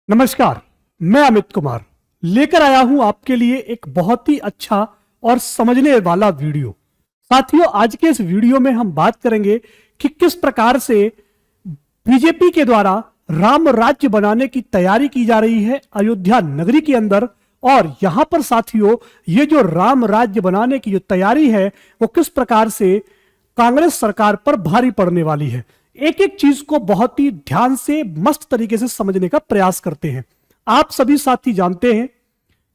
नमस्कार, मैं अमित कुमार लेकर आया हूं आपके लिए एक बहुत ही अच्छा और समझने वाला वीडियो। साथियों, आज के इस वीडियो में हम बात करेंगे कि किस प्रकार से बीजेपी के द्वारा राम राज्य बनाने की तैयारी की जा रही है अयोध्या नगरी के अंदर। और यहां पर साथियों, ये जो राम राज्य बनाने की जो तैयारी है वो किस प्रकार से कांग्रेस सरकार पर भारी पड़ने वाली है। एक एक चीज को बहुत ही ध्यान से मस्त तरीके से समझने का प्रयास करते हैं। आप सभी साथी जानते हैं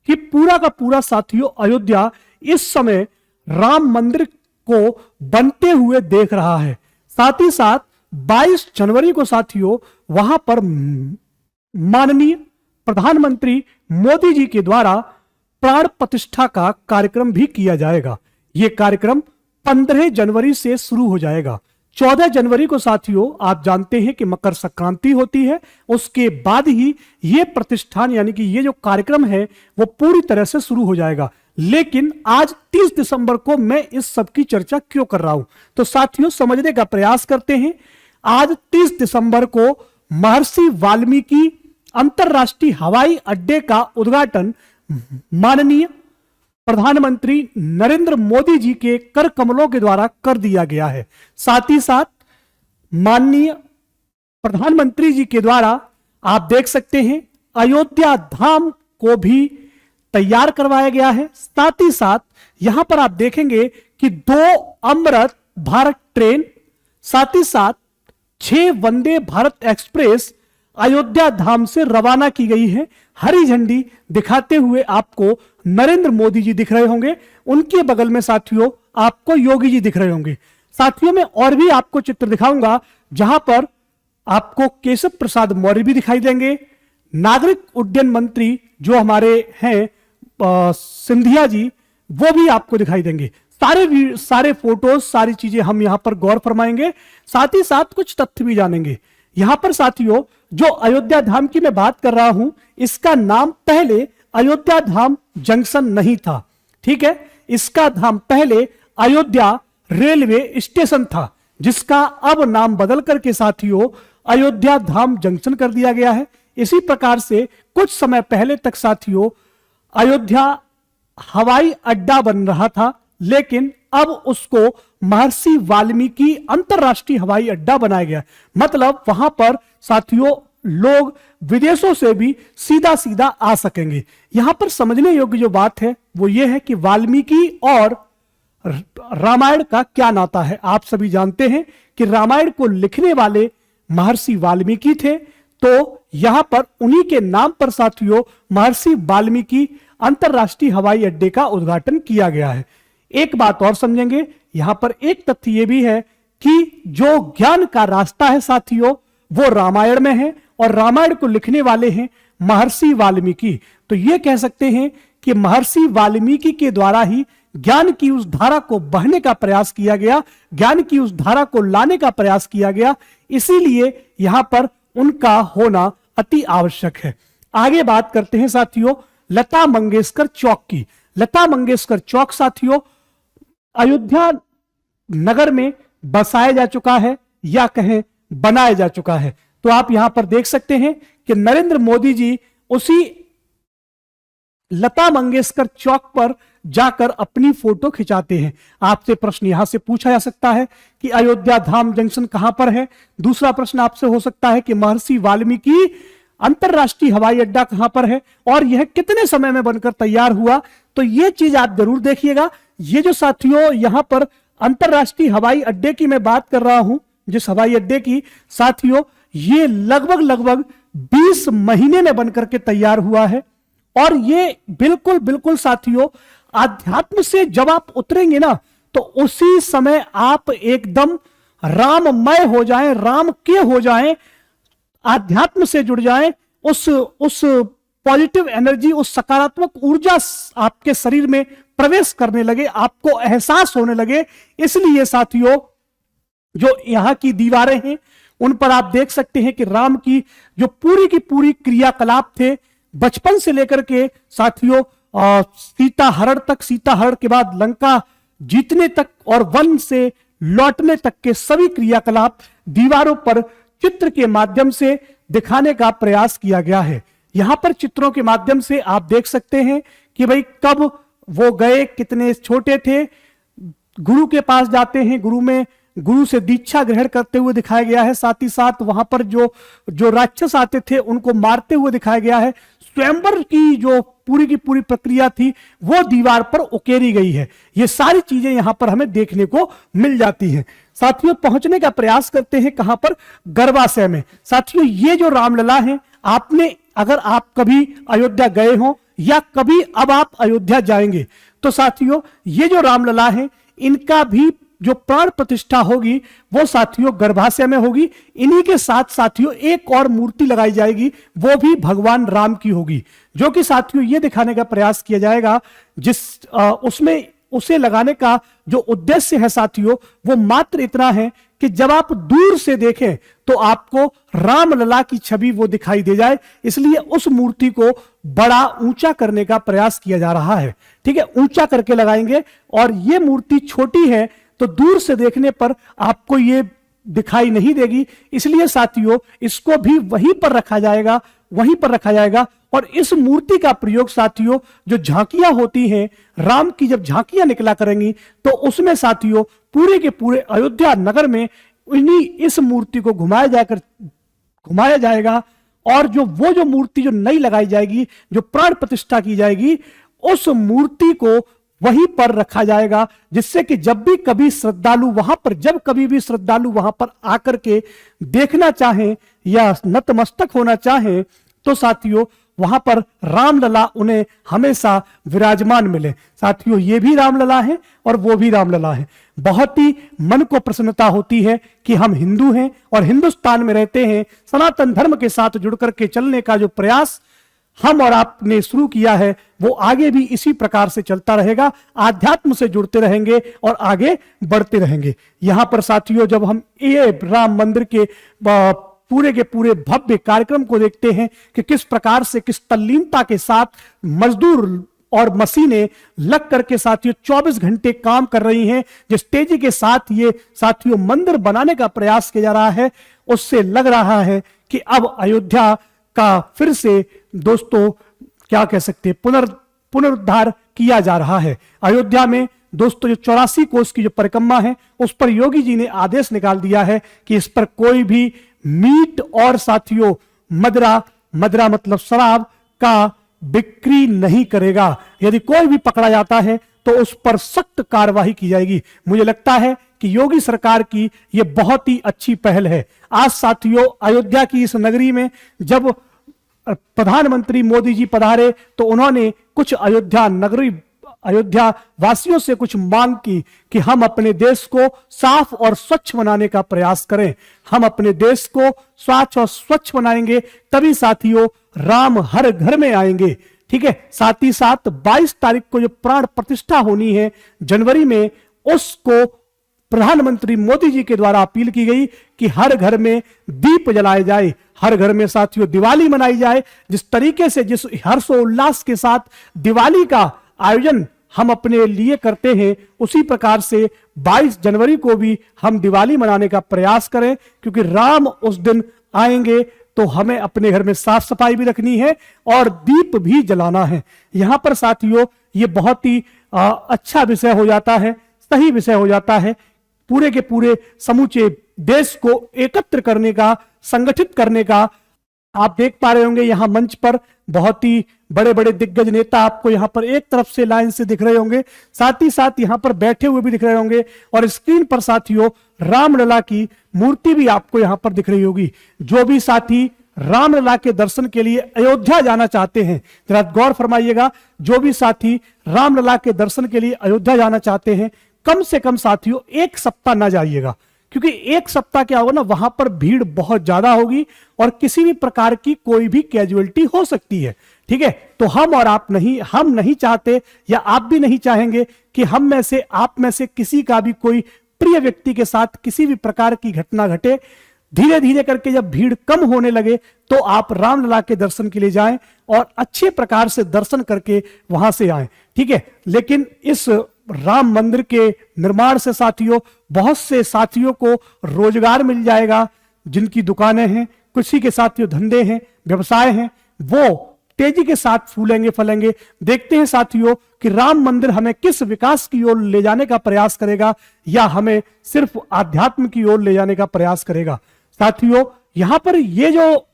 कि पूरा का पूरा साथियों अयोध्या इस समय राम मंदिर को बनते हुए देख रहा है। साथ ही साथ 22 जनवरी को साथियों वहां पर माननीय प्रधानमंत्री मोदी जी के द्वारा प्राण प्रतिष्ठा का कार्यक्रम भी किया जाएगा। यह कार्यक्रम 15 जनवरी से शुरू हो जाएगा। 14 जनवरी को साथियों आप जानते हैं कि मकर संक्रांति होती है, उसके बाद ही यह प्रतिष्ठान यानी कि यह जो कार्यक्रम है वो पूरी तरह से शुरू हो जाएगा। लेकिन आज 30 दिसंबर को मैं इस सब की चर्चा क्यों कर रहा हूं, तो साथियों समझने का प्रयास करते हैं। आज 30 दिसंबर को महर्षि वाल्मीकि अंतरराष्ट्रीय हवाई अड्डे का उद्घाटन माननीय प्रधानमंत्री नरेंद्र मोदी जी के कर कमलों के द्वारा कर दिया गया है। साथ ही साथ माननीय प्रधानमंत्री जी के द्वारा आप देख सकते हैं अयोध्या धाम को भी तैयार करवाया गया है। साथ ही साथ यहां पर आप देखेंगे कि 2 अमृत भारत ट्रेन, साथ ही साथ 6 वंदे भारत एक्सप्रेस अयोध्या धाम से रवाना की गई है। हरी झंडी दिखाते हुए आपको नरेंद्र मोदी जी दिख रहे होंगे, उनके बगल में साथियों आपको योगी जी दिख रहे होंगे। साथियों में और भी आपको चित्र दिखाऊंगा जहां पर आपको केशव प्रसाद मौर्य भी दिखाई देंगे। नागरिक उड्डयन मंत्री जो हमारे हैं सिंधिया जी, वो भी आपको दिखाई देंगे। सारे फोटोज, सारी चीजें हम यहां पर गौर फरमाएंगे। साथ ही साथ कुछ तथ्य भी जानेंगे। यहां पर साथियों जो अयोध्या धाम की मैं बात कर रहा हूं, इसका नाम पहले अयोध्या धाम जंक्शन नहीं था। ठीक है, इसका नाम पहले अयोध्या रेलवे स्टेशन था, जिसका अब नाम बदल करके साथियों अयोध्या धाम जंक्शन कर दिया गया है। इसी प्रकार से कुछ समय पहले तक साथियों अयोध्या हवाई अड्डा बन रहा था, लेकिन अब उसको महर्षि वाल्मीकि अंतरराष्ट्रीय हवाई अड्डा बनाया गया। मतलब वहां पर साथियों लोग विदेशों से भी सीधा सीधा आ सकेंगे। यहां पर समझने योग्य जो बात है वो ये है कि वाल्मीकि और रामायण का क्या नाता है। आप सभी जानते हैं कि रामायण को लिखने वाले महर्षि वाल्मीकि थे, तो यहां पर उन्हीं के नाम पर साथियों महर्षि वाल्मीकि अंतरराष्ट्रीय हवाई अड्डे का उद्घाटन किया गया है। एक बात और समझेंगे, यहां पर एक तथ्य यह भी है कि जो ज्ञान का रास्ता है साथियों वो रामायण में है और रामायण को लिखने वाले हैं महर्षि वाल्मीकि। तो यह कह सकते हैं कि महर्षि वाल्मीकि के द्वारा ही ज्ञान की उस धारा को बहने का प्रयास किया गया, ज्ञान की उस धारा को लाने का प्रयास किया गया। इसीलिए यहां पर उनका होना अति आवश्यक है। आगे बात करते हैं साथियों लता मंगेशकर चौक की। लता मंगेशकर चौक साथियों अयोध्या नगर में बसाया जा चुका है या कहें बनाया जा चुका है। तो आप यहां पर देख सकते हैं कि नरेंद्र मोदी जी उसी लता मंगेशकर चौक पर जाकर अपनी फोटो खिंचाते हैं। आपसे प्रश्न यहां से पूछा जा सकता है कि अयोध्या धाम जंक्शन कहां पर है। दूसरा प्रश्न आपसे हो सकता है कि महर्षि वाल्मीकि अंतरराष्ट्रीय हवाई अड्डा कहां पर है और यह कितने समय में बनकर तैयार हुआ। तो यह चीज आप जरूर देखिएगा। ये जो साथियों यहां पर अंतरराष्ट्रीय हवाई अड्डे की मैं बात कर रहा हूं, जिस हवाई अड्डे की साथियों ये लगभग 20 महीने में बनकर के तैयार हुआ है। और ये बिल्कुल साथियों आध्यात्म से जब आप उतरेंगे ना तो उसी समय आप एकदम राममय हो जाएं, राम के हो जाएं, आध्यात्म से जुड़ जाएं। उस पॉजिटिव एनर्जी, उस सकारात्मक ऊर्जा आपके शरीर में प्रवेश करने लगे, आपको एहसास होने लगे। इसलिए साथियों जो यहां की दीवारें हैं उन पर आप देख सकते हैं कि राम की जो पूरी की पूरी क्रियाकलाप थे बचपन से लेकर के साथियों सीता हरण तक, सीता हरण के बाद लंका जीतने तक और वन से लौटने तक के सभी क्रियाकलाप दीवारों पर चित्र के माध्यम से दिखाने का प्रयास किया गया है। यहां पर चित्रों के माध्यम से आप देख सकते हैं कि भाई कब वो गए, कितने छोटे थे, गुरु के पास जाते हैं, गुरु से दीक्षा ग्रहण करते हुए दिखाया गया है। साथ ही साथ वहां पर जो राक्षस आते थे उनको मारते हुए दिखाया गया है। स्वयंवर की जो पूरी की पूरी प्रक्रिया थी वो दीवार पर उकेरी गई है। ये सारी चीजें यहां पर हमें देखने को मिल जाती हैं। साथियों, पहुंचने का प्रयास करते हैं कहां पर? गर्भाशय में। साथियों, ये जो रामलला है, आपने अगर आप कभी अयोध्या गए हो या कभी अब आप अयोध्या जाएंगे तो साथियों ये जो रामलला है इनका भी जो प्राण प्रतिष्ठा होगी वो साथियों गर्भाशय में होगी। इन्हीं के साथ साथियों एक और मूर्ति लगाई जाएगी, वो भी भगवान राम की होगी, जो कि साथियों ये दिखाने का प्रयास किया जाएगा उसमें उसे लगाने का जो उद्देश्य है साथियों वो मात्र इतना है कि जब आप दूर से देखें तो आपको रामलला की छवि वो दिखाई दे जाए। इसलिए उस मूर्ति को बड़ा ऊंचा करने का प्रयास किया जा रहा है। ठीक है, ऊंचा करके लगाएंगे और ये मूर्ति छोटी है तो दूर से देखने पर आपको ये दिखाई नहीं देगी। इसलिए साथियों इसको भी वहीं पर रखा जाएगा। और इस मूर्ति का प्रयोग साथियों जो झांकियां होती हैं, राम की जब झांकियां निकला करेंगी तो उसमें साथियों पूरे के पूरे अयोध्या नगर में इस मूर्ति को घुमाया जाएगा। और जो मूर्ति जो नई लगाई जाएगी, जो प्राण प्रतिष्ठा की जाएगी, उस मूर्ति को वहीं पर रखा जाएगा, जिससे कि जब कभी भी श्रद्धालु वहां पर आकर के देखना चाहें या नतमस्तक होना चाहें तो साथियों वहां पर रामलला उन्हें हमेशा विराजमान मिले। साथियों ये भी रामलला है और वो भी रामलला है। बहुत ही मन को प्रसन्नता होती है कि हम हिंदू हैं और हिंदुस्तान में रहते हैं। सनातन धर्म के साथ जुड़कर के चलने का जो प्रयास हम और आपने शुरू किया है वो आगे भी इसी प्रकार से चलता रहेगा। आध्यात्म से जुड़ते रहेंगे और आगे बढ़ते रहेंगे। यहां पर साथियों जब हम ये राम मंदिर के पूरे के पूरे भव्य कार्यक्रम को देखते हैं कि किस प्रकार से, किस तल्लीनता के साथ मजदूर और मशीनें लग करके साथियों 24 घंटे काम कर रही हैं, जिस तेजी के साथ ये साथियों मंदिर बनाने का प्रयास किया जा रहा है, उससे लग रहा है कि अब अयोध्या का फिर से दोस्तों क्या कह सकते हैं पुनरुद्धार किया जा रहा है। अयोध्या में दोस्तों जो 84 कोस की जो परिक्रमा है उस पर योगी जी ने आदेश निकाल दिया है कि इस पर कोई भी मीट और साथियों मदरा मतलब शराब का बिक्री नहीं करेगा। यदि कोई भी पकड़ा जाता है तो उस पर सख्त कार्रवाई की जाएगी। मुझे लगता है कि योगी सरकार की यह बहुत ही अच्छी पहल है। आज साथियों अयोध्या की इस नगरी में जब प्रधानमंत्री मोदी जी पधारे तो उन्होंने कुछ अयोध्या वासियों से कुछ मांग की कि हम अपने देश को साफ और स्वच्छ बनाने का प्रयास करें। हम अपने देश को स्वच्छ बनाएंगे तभी साथियों राम हर घर में आएंगे। ठीक है, साथ ही साथ 22 तारीख को जो प्राण प्रतिष्ठा होनी है जनवरी में, उसको प्रधानमंत्री मोदी जी के द्वारा अपील की गई कि हर घर में दीप जलाए जाए, हर घर में साथियों दिवाली मनाई जाए। जिस तरीके से जिस हर्षोल्लास के साथ दिवाली का आयोजन हम अपने लिए करते हैं उसी प्रकार से 22 जनवरी को भी हम दिवाली मनाने का प्रयास करें, क्योंकि राम उस दिन आएंगे तो हमें अपने घर में साफ सफाई भी रखनी है और दीप भी जलाना है। यहां पर साथियों ये बहुत ही अच्छा विषय हो जाता है, सही विषय हो जाता है। पूरे के पूरे समूचे देश को एकत्र करने का, संगठित करने का। आप देख पा रहे होंगे यहां मंच पर बहुत ही बड़े बड़े दिग्गज नेता आपको यहां पर एक तरफ से लाइन से दिख रहे होंगे, साथ ही साथ यहां पर बैठे हुए भी दिख रहे होंगे और स्क्रीन पर साथियों रामलला की मूर्ति भी आपको यहां पर दिख रही होगी। जो भी साथी रामलला के दर्शन के लिए अयोध्या जाना चाहते हैं, जरा गौर फरमाइएगा, जो भी साथी रामलला के दर्शन के लिए अयोध्या जाना चाहते हैं कम से कम साथियों 1 सप्ताह ना जाइएगा, क्योंकि 1 सप्ताह क्या होगा ना, वहां पर भीड़ बहुत ज्यादा होगी और किसी भी प्रकार की कोई भी कैजुअलिटी हो सकती है। ठीक है, तो हम नहीं चाहते या आप भी नहीं चाहेंगे कि हम में से, आप में से किसी का भी कोई प्रिय व्यक्ति के साथ किसी भी प्रकार की घटना घटे। धीरे धीरे करके जब भीड़ कम होने लगे तो आप रामलला के दर्शन के लिए जाएं और अच्छे प्रकार से दर्शन करके वहां से आएं। ठीक है, लेकिन इस राम मंदिर के निर्माण से साथियों बहुत से साथियों को रोजगार मिल जाएगा। जिनकी दुकानें हैं, किसी के साथियों धंधे हैं, व्यवसाय हैं, वो तेजी के साथ फूलेंगे फलेंगे। देखते हैं साथियों कि राम मंदिर हमें किस विकास की ओर ले जाने का प्रयास करेगा या हमें सिर्फ आध्यात्म की ओर ले जाने का प्रयास करेगा। साथियों यहां पर ये जो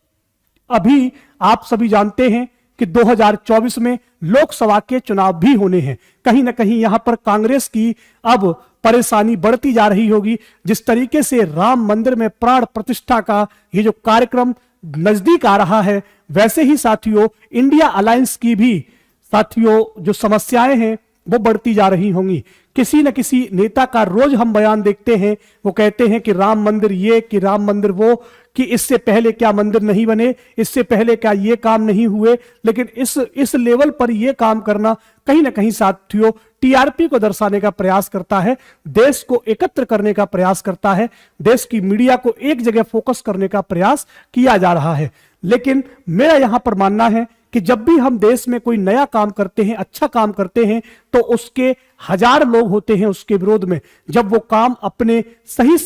अभी आप सभी जानते हैं कि 2024 में लोकसभा के चुनाव भी होने हैं। कहीं ना कहीं यहां पर कांग्रेस की अब परेशानी बढ़ती जा रही होगी। जिस तरीके से राम मंदिर में प्राण प्रतिष्ठा का ये जो कार्यक्रम नजदीक आ रहा है, वैसे ही साथियों इंडिया अलायंस की भी साथियों जो समस्याएं हैं वो बढ़ती जा रही होंगी। किसी न किसी नेता का रोज हम बयान देखते हैं, वो कहते हैं कि राम मंदिर ये, कि राम मंदिर वो, कि इससे पहले क्या मंदिर नहीं बने, इससे पहले क्या ये काम नहीं हुए। लेकिन इस लेवल पर ये काम करना कहीं ना कहीं साथियों टीआरपी को दर्शाने का प्रयास करता है, देश को एकत्र करने का प्रयास करता है, देश की मीडिया को एक जगह फोकस करने का प्रयास किया जा रहा है। लेकिन मेरा यहां पर मानना है कि जब भी हम देश में कोई नया काम करते हैं, अच्छा काम करते हैं, तो उसके हजार लोग होते हैं उसके विरोध में। जब वो काम अपने सही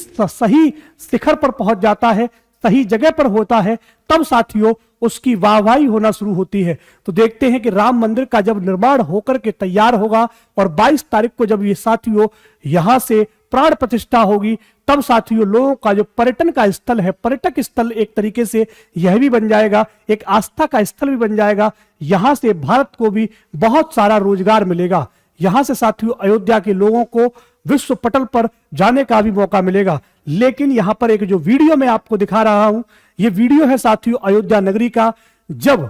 शिखर पर पहुंच जाता है, सही जगह पर होता है, तब साथियों उसकी वाहवाही होना शुरू होती है। तो देखते हैं कि राम मंदिर का जब निर्माण होकर के तैयार होगा और 22 तारीख को जब ये साथियों यहां से प्राण प्रतिष्ठा होगी, तब साथियों लोगों का जो पर्यटन का स्थल है, पर्यटक स्थल एक तरीके से यह भी बन जाएगा, एक आस्था का स्थल भी बन जाएगा। यहां से भारत को भी बहुत सारा रोजगार मिलेगा। यहां से साथियों अयोध्या के लोगों को विश्व पटल पर जाने का भी मौका मिलेगा। लेकिन यहां पर एक जो वीडियो मैं आपको दिखा रहा हूं, यह वीडियो है साथियों अयोध्या नगरी का। जब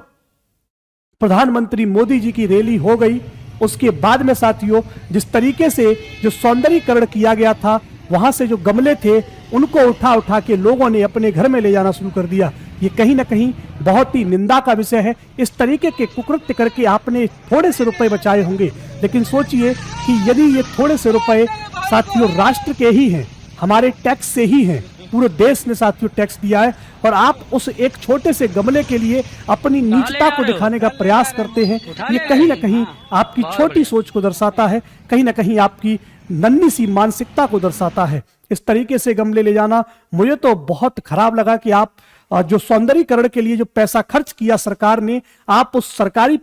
प्रधानमंत्री मोदी जी की रैली हो गई, उसके बाद में साथियों जिस तरीके से जो सौंदर्यीकरण किया गया था, वहां से जो गमले थे उनको उठा उठा के लोगों ने अपने घर में ले जाना शुरू कर दिया। ये कहीं ना कहीं बहुत ही निंदा का विषय है। इस तरीके के कुकृत्य करके आपने थोड़े से रुपए बचाए होंगे, लेकिन सोचिए कि यदि ये थोड़े से रुपए साथियों राष्ट्र के ही हैं, हमारे टैक्स से ही हैं, पूरे देश ने साथियों टैक्स दिया है, और आप उस एक छोटे से गमले के लिए अपनी नीचता को दिखाने का प्रयास करते हैं, ये कहीं ना कहीं आपकी छोटी सोच को दर्शाता है, कहीं ना कहीं आपकी नन्ही सी मानसिकता को दर्शाता है। इस तरीके से गमले ले जाना मुझे तो बहुत खराब लगा कि आप जो सौंदर्यीकरण के लिए जो पैसा खर्च किया सरकार ने, आप उस सरकारी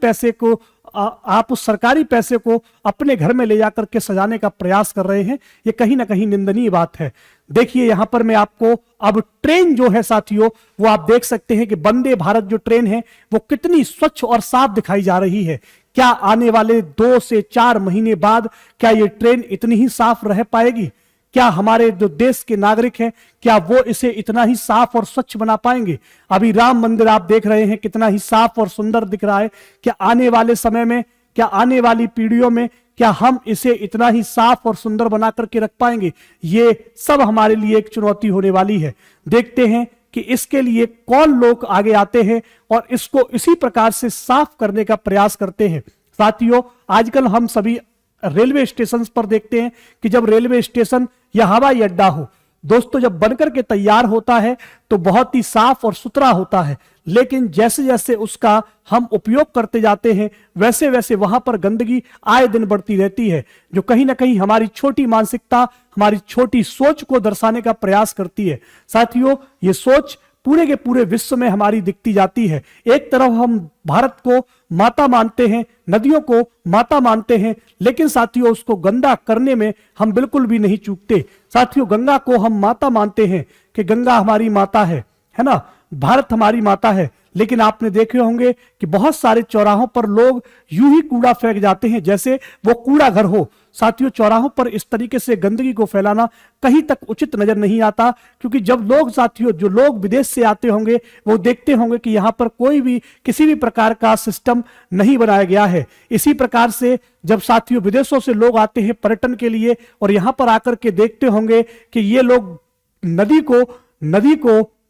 पैसे को अपने घर में ले जाकर के सजाने का प्रयास कर रहे हैं। ये कहीं ना कहीं निंदनीय बात है। देखिए यहां पर मैं आपको अब ट्रेन जो है साथियों, वो आप देख सकते हैं कि वंदे भारत जो ट्रेन है वो कितनी स्वच्छ और साफ दिखाई जा रही है। क्या आने वाले 2 से 4 महीने बाद क्या ये ट्रेन इतनी ही साफ रह पाएगी? क्या हमारे जो देश के नागरिक हैं, क्या वो इसे इतना ही साफ और स्वच्छ बना पाएंगे? अभी राम मंदिर आप देख रहे हैं कितना ही साफ और सुंदर दिख रहा है। क्या आने वाले समय में, क्या आने वाली पीढ़ियों में, क्या हम इसे इतना ही साफ और सुंदर बना करके रख पाएंगे? ये सब हमारे लिए एक चुनौती होने वाली है। देखते हैं कि इसके लिए कौन लोग आगे आते हैं और इसको इसी प्रकार से साफ करने का प्रयास करते हैं। साथियों आजकल हम सभी रेलवे स्टेशन पर देखते हैं कि जब रेलवे स्टेशन या हवाई अड्डा हो, दोस्तों जब बनकर के तैयार होता है तो बहुत ही साफ और सुथरा होता है, लेकिन जैसे जैसे उसका हम उपयोग करते जाते हैं वैसे वैसे वहां पर गंदगी आए दिन बढ़ती रहती है, जो कहीं ना कहीं हमारी छोटी मानसिकता, हमारी छोटी सोच को दर्शाने का प्रयास करती है। साथियों ये सोच पूरे के पूरे विश्व में हमारी दिखती जाती है। एक तरफ हम भारत को माता मानते हैं, नदियों को माता मानते हैं, लेकिन साथियों उसको गंदा करने में हम बिल्कुल भी नहीं चूकते। साथियों गंगा को हम माता मानते हैं कि गंगा हमारी माता है ना, भारत हमारी माता है, लेकिन आपने देखे होंगे कि बहुत सारे चौराहों पर लोग यूं ही कूड़ा फेंक जाते हैं जैसे वो कूड़ा घर हो। साथियों चौराहों पर इस तरीके से गंदगी को फैलाना कहीं तक उचित नजर नहीं आता, क्योंकि जब लोग साथियों जो लोग विदेश से आते होंगे वो देखते होंगे कि यहाँ पर कोई भी किसी भी प्रकार का सिस्टम नहीं बनाया गया है। इसी प्रकार से जब साथियों विदेशों से लोग आते हैं पर्यटन के लिए और यहाँ पर आकर के देखते होंगे कि ये लोग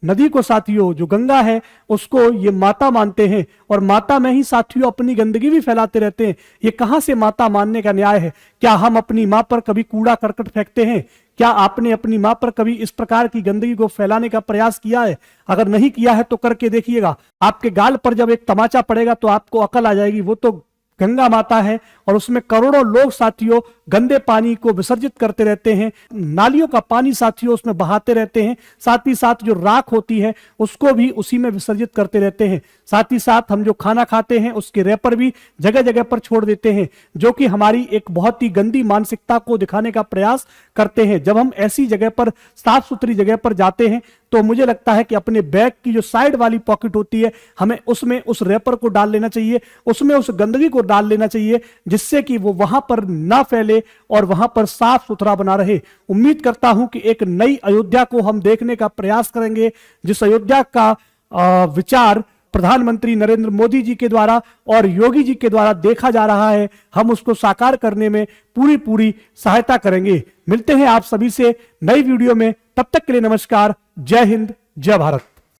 नदी को साथियों जो गंगा है उसको ये माता मानते हैं और माता में ही साथियों अपनी गंदगी भी फैलाते रहते हैं। ये कहां से माता मानने का न्याय है? क्या हम अपनी मां पर कभी कूड़ा करकट फेंकते हैं? क्या आपने अपनी मां पर कभी इस प्रकार की गंदगी को फैलाने का प्रयास किया है? अगर नहीं किया है तो करके देखिएगा, आपके गाल पर जब एक तमाचा पड़ेगा तो आपको अकल आ जाएगी। वो तो गंगा माता है और उसमें करोड़ों लोग साथियों गंदे पानी को विसर्जित करते रहते हैं, नालियों का पानी साथियों उसमें बहाते रहते हैं, साथ ही साथ जो राख होती है उसको भी उसी में विसर्जित करते रहते हैं। साथ ही साथ हम जो खाना खाते हैं उसके रैपर भी जगह जगह पर छोड़ देते हैं, जो कि हमारी एक बहुत ही गंदी मानसिकता को दिखाने का प्रयास करते हैं। जब हम ऐसी जगह पर, साफ सुथरी जगह पर जाते हैं, तो मुझे लगता है कि अपने बैग की जो साइड वाली पॉकेट होती है, हमें उसमें उस रैपर को डाल लेना चाहिए, उसमें उस गंदगी को डाल लेना चाहिए, जिससे कि वो वहां पर ना फैले और वहां पर साफ सुथरा बना रहे। उम्मीद करता हूं कि एक नई अयोध्या को हम देखने का प्रयास करेंगे, जिस अयोध्या का विचार प्रधानमंत्री नरेंद्र मोदी जी के द्वारा और योगी जी के द्वारा देखा जा रहा है, हम उसको साकार करने में पूरी सहायता करेंगे। मिलते हैं आप सभी से नई वीडियो में, तब तक के लिए नमस्कार। जय हिंद, जय भारत।